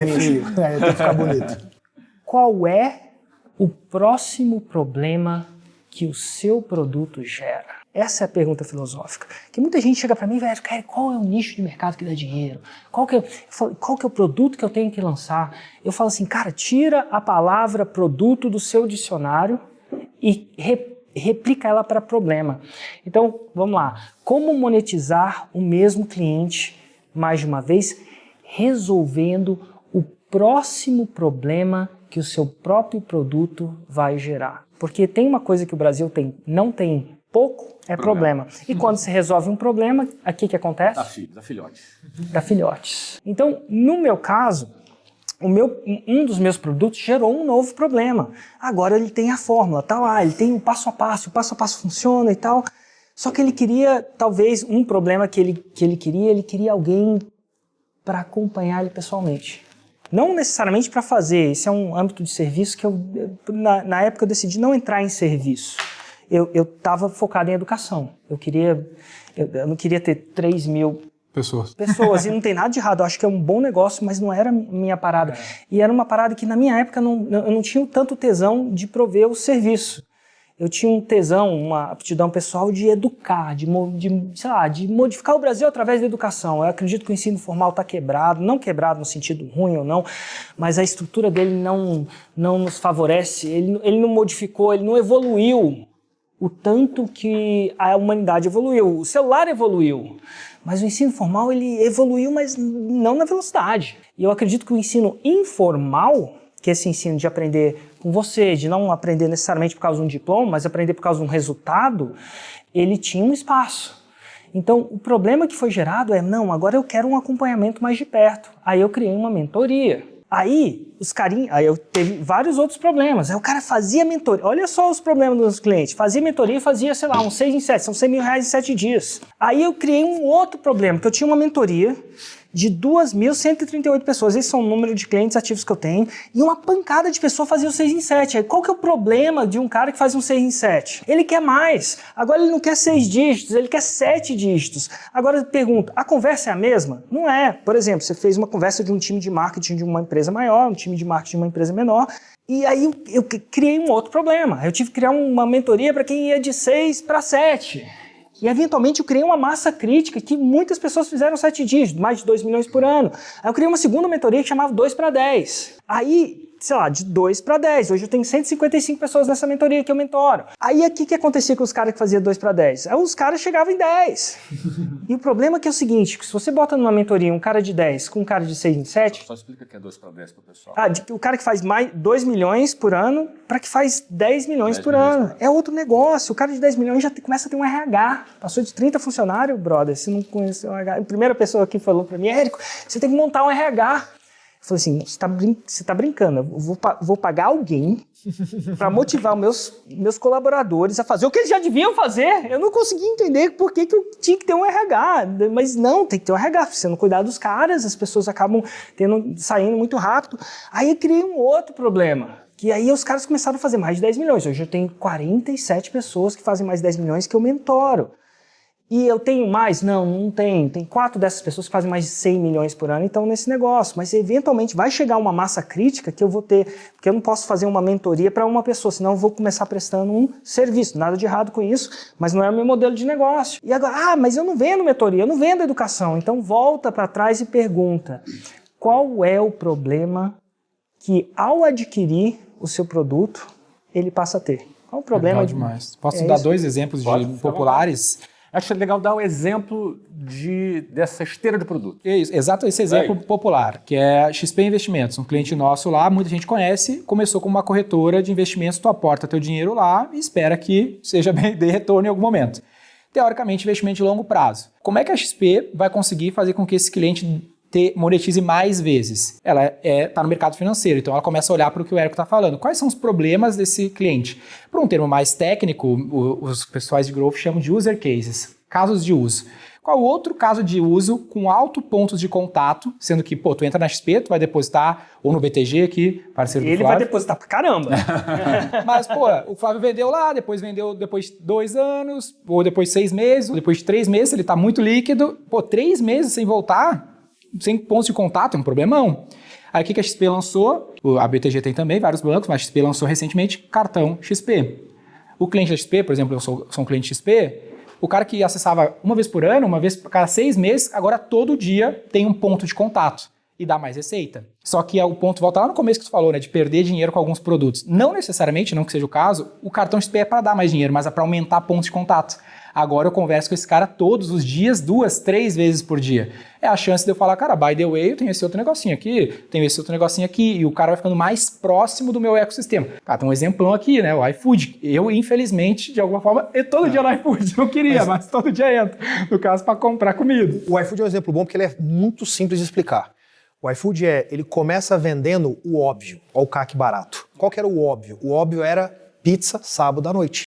Tem que ficar bonito. Qual é o próximo problema que o seu produto gera? Essa é a pergunta filosófica. Que muita gente chega para mim e vai, cara, qual é o nicho de mercado que dá dinheiro? Qual que é o produto que eu tenho que lançar? Eu falo assim, cara, tira a palavra produto do seu dicionário e replica ela para problema. Então, vamos lá. Como monetizar o mesmo cliente, mais de uma vez, resolvendo o próximo problema que o seu próprio produto vai gerar? Porque tem uma coisa que o Brasil não tem pouco, é problema. E quando se resolve um problema, aqui que acontece? Da filhotes. Da filhotes. Então, no meu caso, um dos meus produtos gerou um novo problema. Agora ele tem a fórmula, tá lá, ele tem o passo a passo funciona e tal. Só que ele queria, talvez, um problema que ele queria alguém para acompanhar ele pessoalmente. Não necessariamente para fazer, esse é um âmbito de serviço que na época eu decidi não entrar em serviço. Eu estava focado em educação. Eu não queria ter 3 mil pessoas, e não tem nada de errado. Eu acho que é um bom negócio, mas não era minha parada. E era uma parada que na minha época eu não tinha tanto tesão de prover o serviço. Eu tinha um tesão, uma aptidão pessoal de educar, de modificar o Brasil através da educação. Eu acredito que o ensino formal está quebrado, não quebrado no sentido ruim ou não, mas a estrutura dele não nos favorece, ele não modificou, ele não evoluiu o tanto que a humanidade evoluiu. O celular evoluiu, mas o ensino formal ele evoluiu, mas não na velocidade. E eu acredito que o ensino informal, que é esse ensino de aprender com você, de não aprender necessariamente por causa de um diploma, mas aprender por causa de um resultado, ele tinha um espaço. Então, o problema que foi gerado agora eu quero um acompanhamento mais de perto. Aí eu criei uma mentoria. Aí eu teve vários outros problemas. Aí o cara fazia mentoria. Olha só os problemas dos uns clientes. Fazia mentoria e fazia, uns 6 em 7. São 100 mil reais em 7 dias. Aí eu criei um outro problema, que eu tinha uma mentoria de 2.138 pessoas. Esse é o número de clientes ativos que eu tenho. E uma pancada de pessoas fazia o 6 em 7. Aí qual que é o problema de um cara que faz um 6 em 7? Ele quer mais. Agora ele não quer 6 dígitos, ele quer 7 dígitos. Agora eu pergunto, a conversa é a mesma? Não é. Por exemplo, você fez uma conversa de um time de marketing de uma empresa maior, um time de marketing de uma empresa menor, e aí eu criei um outro problema. Eu tive que criar uma mentoria para quem ia de 6 para 7. E, eventualmente, eu criei uma massa crítica que muitas pessoas fizeram 7 dígitos, mais de 2 milhões por ano. Aí eu criei uma segunda mentoria que chamava 2 para 10. Aí, de 2 para 10. Hoje eu tenho 155 pessoas nessa mentoria que eu mentoro. Aí, o que acontecia com os caras que faziam 2 para 10? Aí os caras chegavam em 10. E o problema é que é o seguinte, que se você bota numa mentoria um cara de 10 com um cara de 6 em 7... Só explica que é 2 para 10 para o pessoal. O cara que faz mais 2 milhões por ano para que faz 10 milhões por ano. É outro negócio. O cara de 10 milhões já começa a ter um RH. Passou de 30 funcionários, brother. Se não conhece o RH... A primeira pessoa que falou para mim, Érico, você tem que montar um RH. Eu falei assim, você tá brincando, eu vou pagar alguém para motivar meus colaboradores a fazer o que eles já deviam fazer. Eu não consegui entender por que eu tinha que ter um RH, mas não, tem que ter um RH, se você não cuidar dos caras, as pessoas acabam saindo muito rápido. Aí eu criei um outro problema, que aí os caras começaram a fazer mais de 10 milhões. Hoje eu tenho 47 pessoas que fazem mais de 10 milhões que eu mentoro. E eu tenho mais? Não tenho. Tem 4 dessas pessoas que fazem mais de 100 milhões por ano e estão nesse negócio. Mas eventualmente vai chegar uma massa crítica que eu vou ter, porque eu não posso fazer uma mentoria para uma pessoa, senão eu vou começar prestando um serviço. Nada de errado com isso, mas não é o meu modelo de negócio. E agora, mas eu não vendo mentoria, eu não vendo educação. Então volta para trás e pergunta, qual é o problema que ao adquirir o seu produto, ele passa a ter? Qual o problema? Demais. Posso dar 2 exemplos populares? Acho legal dar um exemplo dessa esteira de produto. Exato, esse exemplo popular, que é a XP Investimentos. Um cliente nosso lá, muita gente conhece, começou como uma corretora de investimentos, tu aporta teu dinheiro lá e espera que dê retorno em algum momento. Teoricamente, investimento de longo prazo. Como é que a XP vai conseguir fazer com que esse cliente monetize mais vezes? Ela está no mercado financeiro, então ela começa a olhar para o que o Érico está falando. Quais são os problemas desse cliente? Por um termo mais técnico, os pessoais de growth chamam de user cases, casos de uso. Qual outro caso de uso com alto pontos de contato, sendo que, tu entra na XP, tu vai depositar, ou no BTG aqui, parceiro do Flávio. Ele vai depositar pra caramba. Mas, o Flávio vendeu lá, vendeu depois de 2 anos, ou depois de 6 meses, ou depois de 3 meses, ele está muito líquido. 3 meses sem voltar, sem pontos de contato, é um problemão. Aí o que a XP lançou? A BTG tem também, vários bancos, mas a XP lançou recentemente cartão XP. O cliente da XP, por exemplo, eu sou um cliente XP, o cara que acessava uma vez por ano, uma vez a cada 6 meses, agora todo dia tem um ponto de contato e dá mais receita. Só que o ponto volta lá no começo que tu falou, né, de perder dinheiro com alguns produtos. Não necessariamente, não que seja o caso, o cartão XP é para dar mais dinheiro, mas é para aumentar pontos de contato. Agora eu converso com esse cara todos os dias, 2, 3 vezes por dia. É a chance de eu falar, cara, by the way, eu tenho esse outro negocinho aqui, tenho esse outro negocinho aqui, e o cara vai ficando mais próximo do meu ecossistema. Cara, tem um exemplão aqui, né, o iFood. Eu, infelizmente, de alguma forma, todo dia no iFood, não queria, mas todo dia entro, no caso, para comprar comida. O iFood é um exemplo bom porque ele é muito simples de explicar. O iFood ele começa vendendo o óbvio, ó o CAC barato. Qual que era o óbvio? O óbvio era pizza sábado à noite.